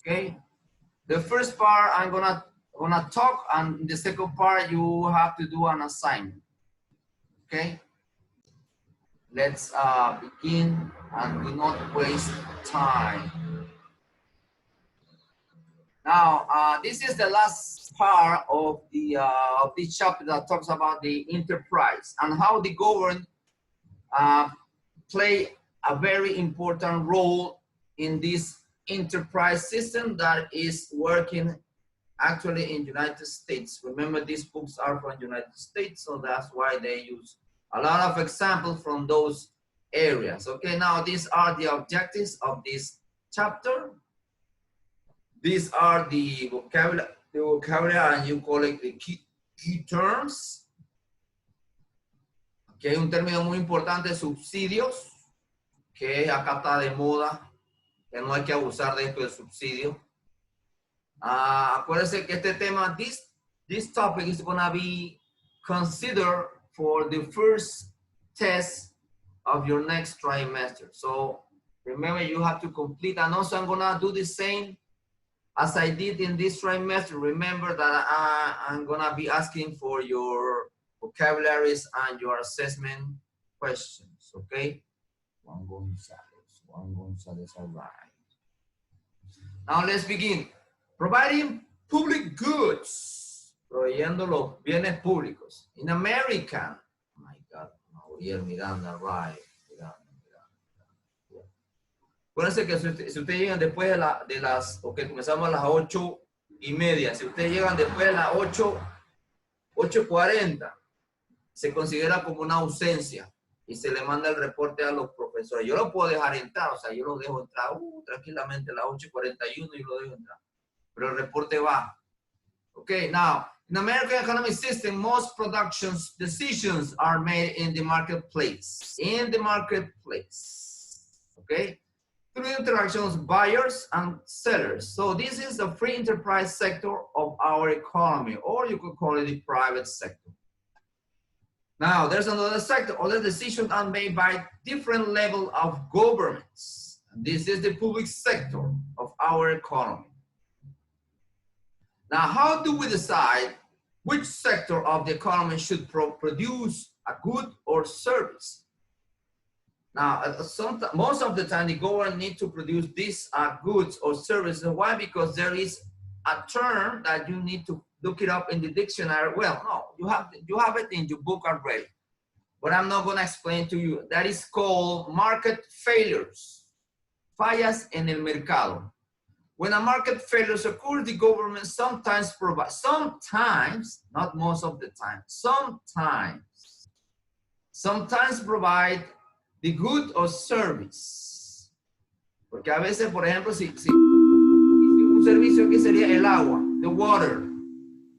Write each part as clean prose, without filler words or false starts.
Okay. The first part I'm gonna talk, and in the second part you have to do an assignment. Okay. Let's begin and do not waste time. Now, this is the last part of this chapter that talks about the enterprise and how the government play a very important role in this enterprise system that is working actually in United States. Remember, these books are from United States, so that's why they use a lot of examples from those areas. Okay, now these are the objectives of this chapter. These are the vocabulary, and you call it the key terms. Aquí hay un término muy importante, subsidios, que acá está de moda, que no hay que abusar de esto de subsidio. Acuérdense que este tema, this topic is going to be considered for the first test of your next trimester. So remember, you have to complete, and also I'm going to do the same as I did in this trimester. Remember that I'm going to be asking for your vocabularies and your assessment questions, okay? Juan Gonzalez, all right. Now let's begin. Providing public goods, proveyendo los bienes públicos. In America, oh my God, Mauriel Miranda, right. Acuérdense que si ustedes llegan después de las, ok, comenzamos a las 8:30. Si ustedes llegan después de las 8:40, se considera como una ausencia y se le manda el reporte a los profesores. Yo lo puedo dejar entrar, o sea, yo lo dejo entrar tranquilamente a las 8:41 y lo dejo entrar. Pero el reporte va. Okay, now, in the American economic system, most production decisions are made in the marketplace. In the marketplace, okay? Through interactions, buyers and sellers. So this is the free enterprise sector of our economy, or you could call it the private sector. Now, there's another sector. Other decisions are made by different level of governments. This is the public sector of our economy. Now, how do we decide which sector of the economy should produce a good or service? Now, most of the time, the government needs to produce these goods or services. Why? Because there is a term that you need to look it up in the dictionary. Well, no, you have it in your book already, but I'm not going to explain to you. That is called market failures. Fallas en el mercado. When a market failures occur, the government sometimes provides, not most of the time, sometimes provide the good or service. Porque a veces, por ejemplo, si un servicio que sería el agua, the water,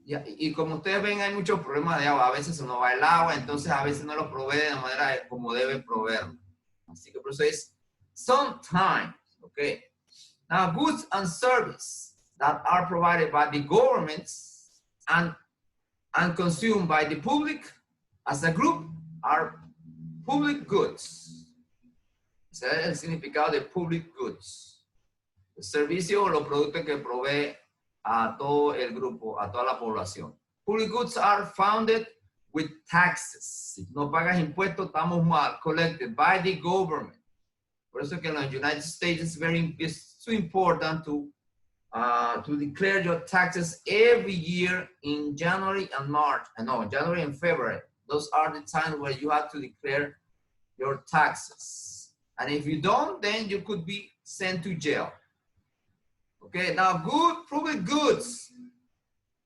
y como ustedes ven, hay muchos problemas de agua. A veces se nos va el agua, entonces a veces no lo provee de la manera como debe proveerlo. Así que por eso es sometimes, okay? Now, goods and services that are provided by the governments and consumed by the public as a group are public goods. Ese es el significado de public goods. El servicio o los productos que provee a todo el grupo, a toda la población. Public goods are funded with taxes. Si no pagas impuestos, estamos mal. Collected by the government. Por eso que en los United States it's so important to declare your taxes every year in January and March. January and February. Those are the times where you have to declare your taxes. And if you don't, then you could be sent to jail. Okay, now public goods.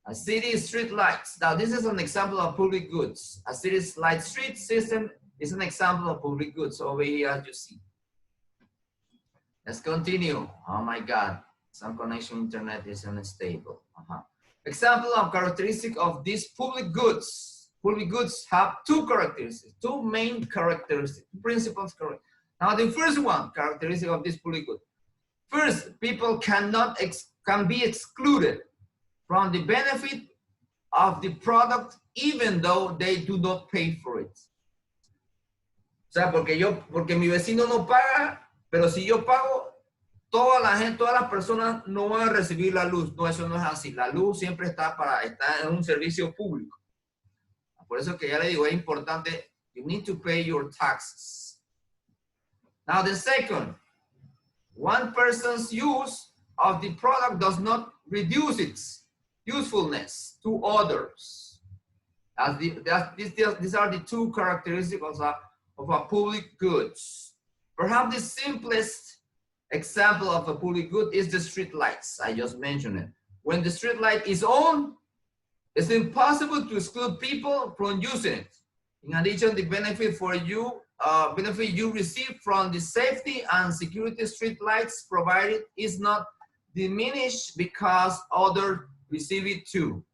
A city street lights. Now this is an example of public goods. A city's light street system is an example of public goods over here, as you see. Let's continue. Oh my God, some connection internet is unstable. Example of characteristic of these public goods. Public goods have two characteristics, two main characteristics, principles. Now the first one, characteristic of this public good. First, people can be excluded from the benefit of the product even though they do not pay for it. O sea, porque mi vecino no paga, pero si yo pago, toda la gente, todas las personas no van a recibir la luz. No, eso no es así. La luz siempre está en un servicio público. Por eso que ya le digo, es importante, you need to pay your taxes. Now the second, one person's use of the product does not reduce its usefulness to others. These are the two characteristics of a public goods. Perhaps the simplest example of a public good is the street lights. I just mentioned it. When the street light is on, it's impossible to exclude people from using it. In addition, the benefit you receive from the safety and security street lights provided is not diminished because others receive it too.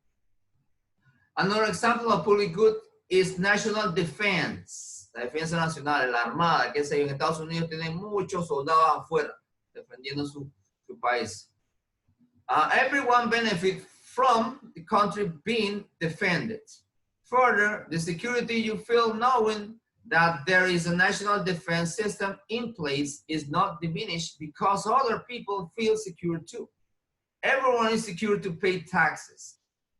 Another example of public good is national defense. La defensa nacional, la armada, que en Estados Unidos tienen muchos soldados afuera defendiendo su país. Everyone benefits from the country being defended. Further, the security you feel knowing that there is a national defense system in place is not diminished because other people feel secure too. Everyone is secure to pay taxes.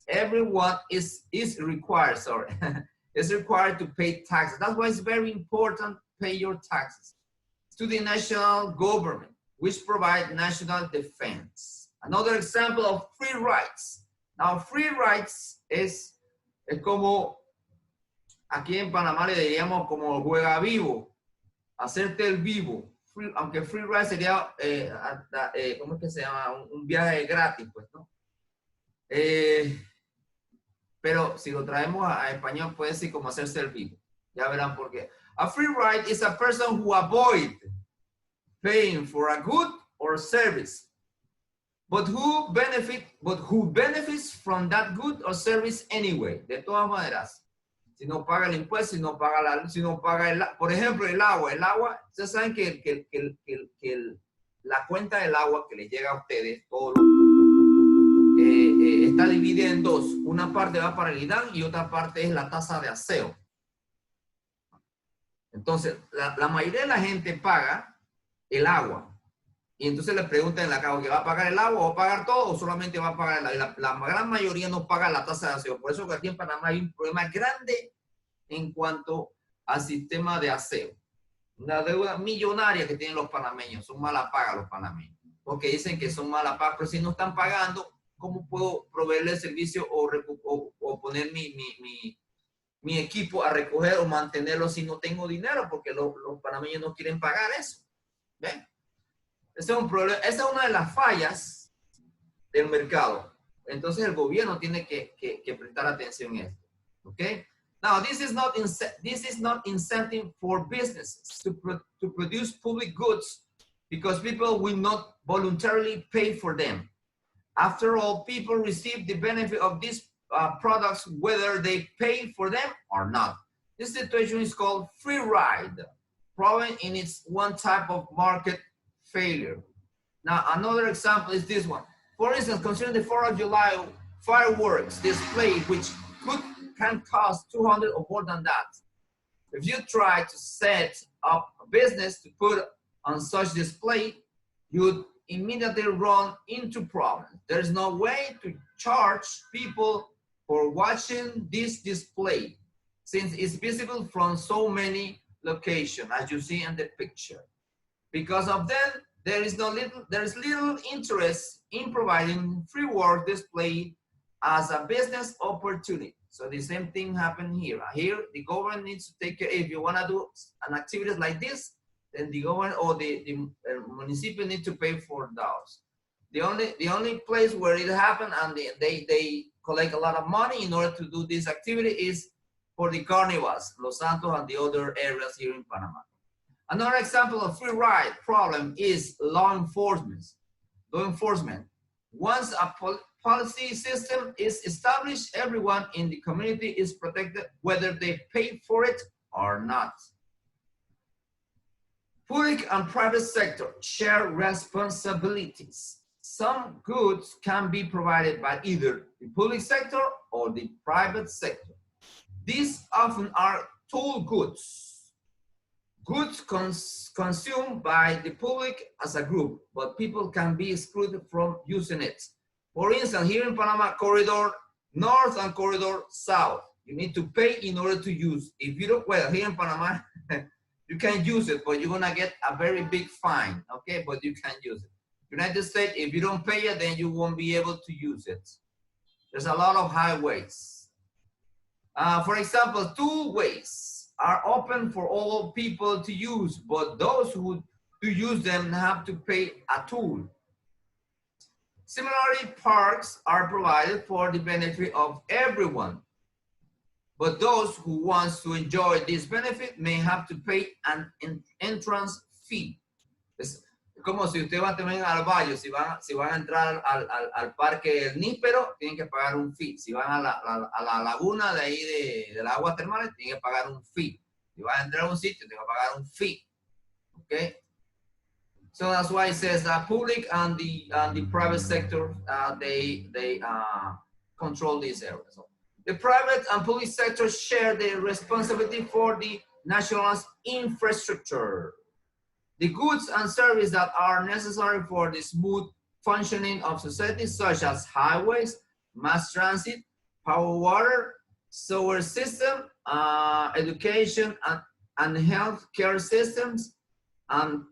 Everyone is required, is required to pay taxes. That's why it's very important to pay your taxes to the national government, which provide national defense. Another example of free rights. Now, free rights es como, aquí en Panamá le diríamos como juega vivo, hacerte el vivo. Aunque free rights sería, ¿cómo es que se llama? Un viaje gratis, pues, ¿no? Pero si lo traemos a español, puede ser como hacerse el vivo. Ya verán por qué. A free ride is a person who avoids paying for a good or service, but who benefits from that good or service anyway. De todas maneras, si no paga el impuesto, si no paga la luz, si no paga por ejemplo, el agua. El agua, ustedes saben que la cuenta del agua que les llega a ustedes, todo está dividida en dos. Una parte va para el IDAN y otra parte es la tasa de aseo. Entonces, la mayoría de la gente paga el agua. Y entonces le preguntan en la caja que va a pagar el agua o va a pagar todo o solamente va a pagar el agua. La gran mayoría no paga la tasa de aseo. Por eso que aquí en Panamá hay un problema grande en cuanto al sistema de aseo. Una deuda millonaria que tienen los panameños. Son mala paga los panameños. Porque dicen que son mala paga, pero si no están pagando, ¿cómo puedo proveerle el servicio o poner mi equipo a recoger o mantenerlo si no tengo dinero? Porque los panameños no quieren pagar eso. ¿Ven? Ese es un problema, esa es una de las fallas del mercado. Entonces el gobierno tiene que prestar atención a esto. Okay? Now, this is not incentive for businesses to produce public goods because people will not voluntarily pay for them. After all, people receive the benefit of these products whether they pay for them or not. This situation is called free ride, proven in its one type of market failure. Now, another example is this one. For instance, consider the 4th of July fireworks display, which can cost $200 or more than that. If you try to set up a business to put on such display, you would immediately run into problems. There's no way to charge people for watching this display since it's visible from so many locations, as you see in the picture. Because of that, there is little interest in providing free work display as a business opportunity. So the same thing happened here. Here, the government needs to take care. If you want to do an activities like this, then the government or the municipal need to pay for those. The only place where it happened and they collect a lot of money in order to do this activity is for the carnivals, Los Santos and the other areas here in Panama. Another example of free ride problem is law enforcement. Once a policy system is established, everyone in the community is protected whether they pay for it or not. Public and private sector share responsibilities. Some goods can be provided by either the public sector or the private sector. These often are tool goods. goods consumed by the public as a group, but people can be excluded from using it. For instance, here in Panama, corridor north and corridor south, you need to pay in order to use. If you don't, well, here in Panama, you can use it, but you're gonna get a very big fine, okay? But you can use it. United States, if you don't pay it, then you won't be able to use it. There's a lot of highways. For example, tollways are open for all people to use, but those who do use them have to pay a toll. Similarly, parks are provided for the benefit of everyone, but those who want to enjoy this benefit may have to pay an entrance fee. Es como si usted va también al valle, si van a entrar al parque El Níspero, tienen que pagar un fee. Si van a la laguna de ahí de las aguas termales, tienen que pagar un fee. Si van a entrar a un sitio, tienen que pagar un fee. Okay? So that's why it says public and the private sector, they control these areas. So the private and public sector share the responsibility for the national infrastructure. The goods and services that are necessary for the smooth functioning of society, such as highways, mass transit, power, water, sewer system, education and health care systems, and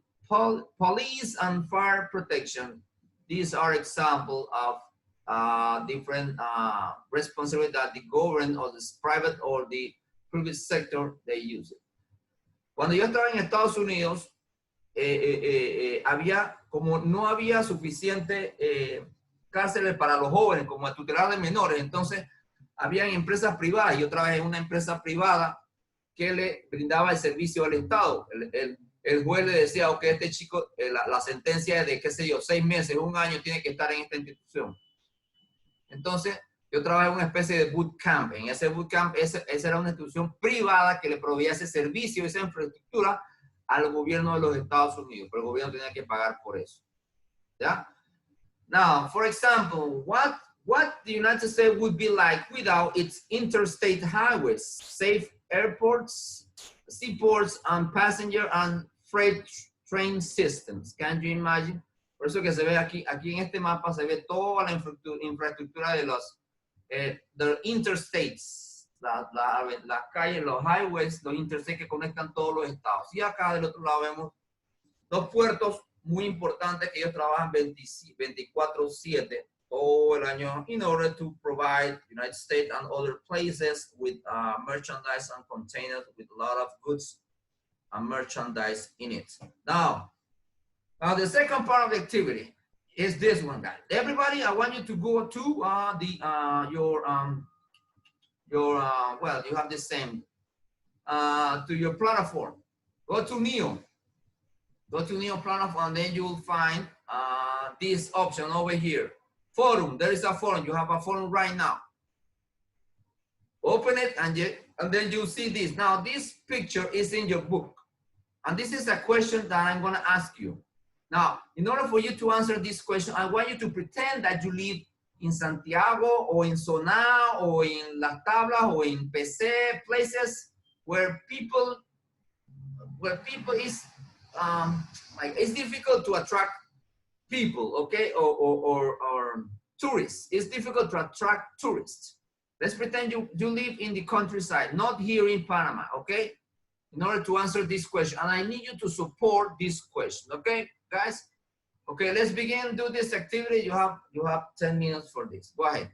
police and fire protection. These are examples of different responsibility that the government or the private or the public sector, they use it. Cuando yo estaba en Estados Unidos, no había suficiente cárceles para los jóvenes como a tutelar de menores, entonces habían empresas privadas. Yo trabajé en una empresa privada que le brindaba el servicio al Estado. El juez le decía, ok, este chico, la sentencia es de, qué sé yo, 6 meses, 1 año, tiene que estar en esta institución. Entonces, yo trabajé en una especie de bootcamp. En ese bootcamp, esa era una institución privada que le proveía ese servicio, esa infraestructura al gobierno de los Estados Unidos, pero el gobierno tenía que pagar por eso. ¿Ya? Now, for example, what the United States would be like without its interstate highways, safe airports, seaports, and passenger and freight train systems. Can you imagine? Por eso que se ve aquí en este mapa se ve toda la infraestructura de los the interstates, las calles, los highways, los interstates que conectan todos los estados. Y acá del otro lado vemos 2 puertos muy importantes que ellos trabajan 24/7 todo el año in order to provide United States and other places with merchandise and containers with a lot of goods and merchandise in it. Now the second part of the activity is this one, guys. Everybody, I want you to go to well, you have the same to your platform. Go to Neo. Go to Neo platform, and then you will find this option over here. Forum. There is a forum. You have a forum right now. Open it, and then you see this. Now, this picture is in your book, and this is a question that I'm going to ask you. Now, in order for you to answer this question, I want you to pretend that you live in Santiago or in Soná or in Las Tablas or in PC, places where people is like it's difficult to attract people, okay, or tourists. It's difficult to attract tourists. Let's pretend you live in the countryside, not here in Panama, okay? In order to answer this question, and I need you to support this question, okay, guys? Okay, let's begin. Do this activity. You have 10 minutes for this. Go ahead.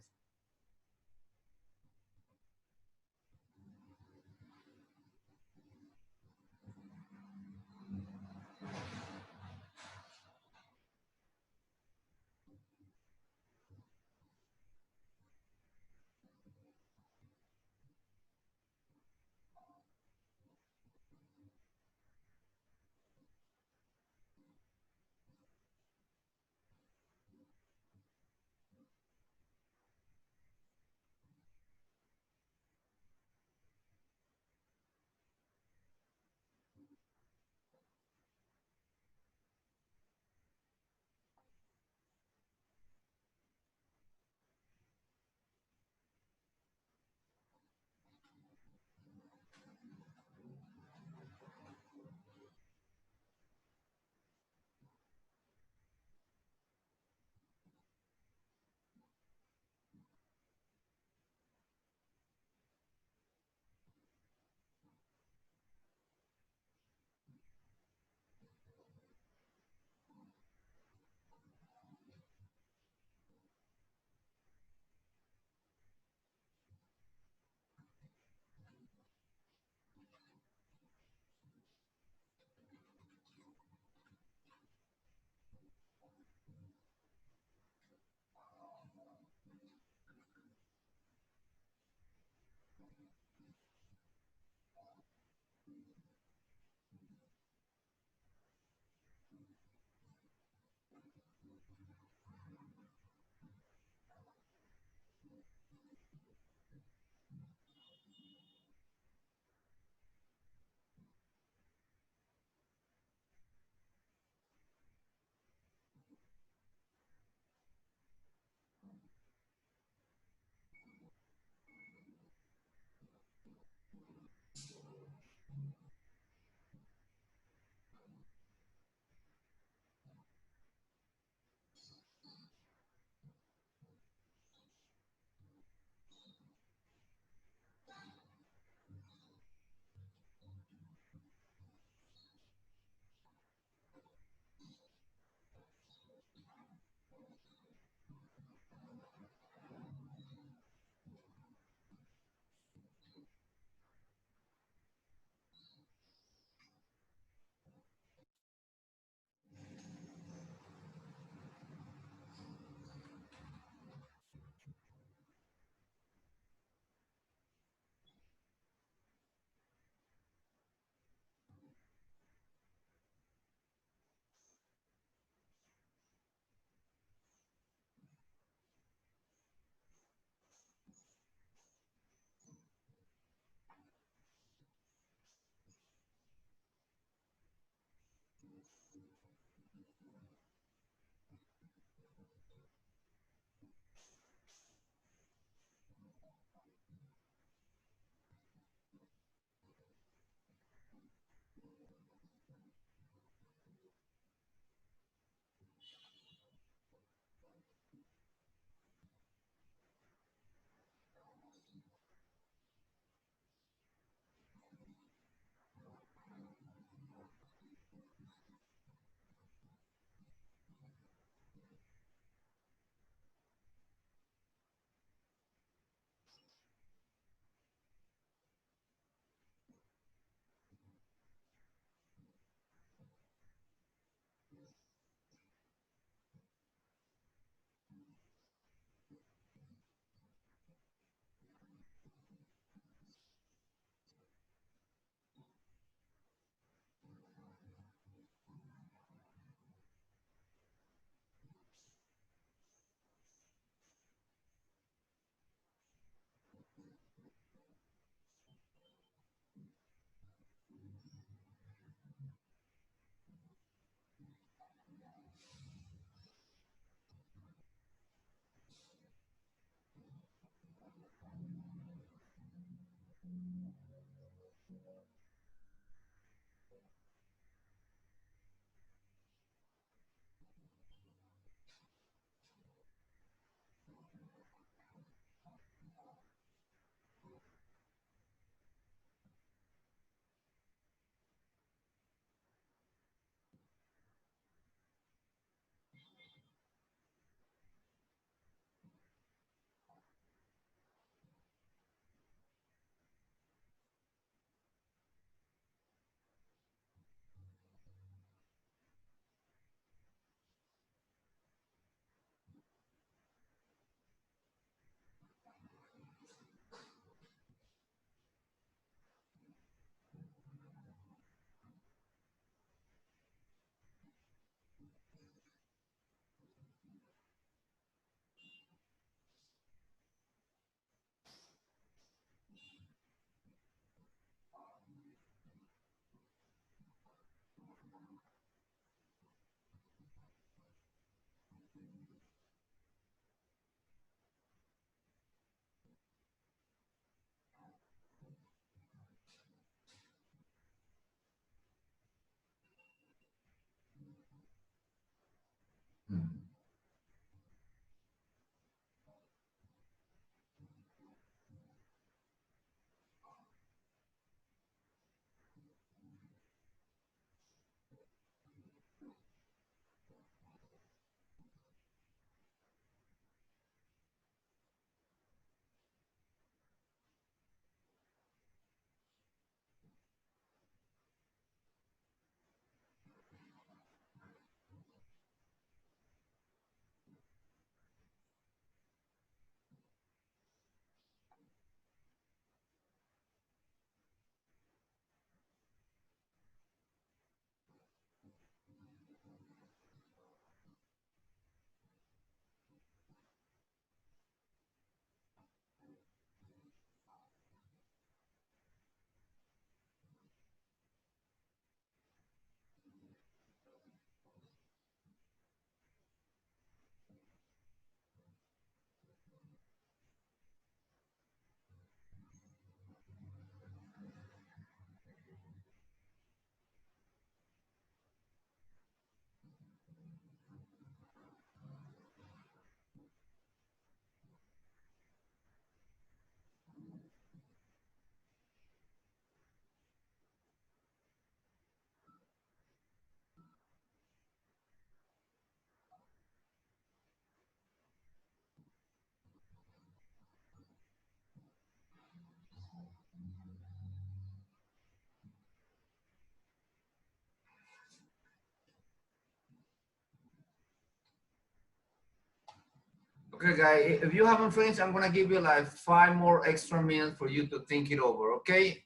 Okay, guys, if you haven't finished, I'm gonna give you like 5 more extra minutes for you to think it over, okay?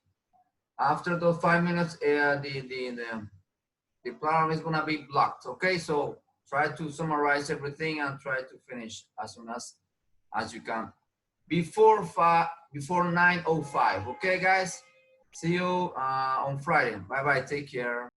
After those 5 minutes, the platform is gonna be blocked, okay? So try to summarize everything and try to finish as soon as you can. Before 9:05, okay, guys? See you on Friday. Bye-bye, take care.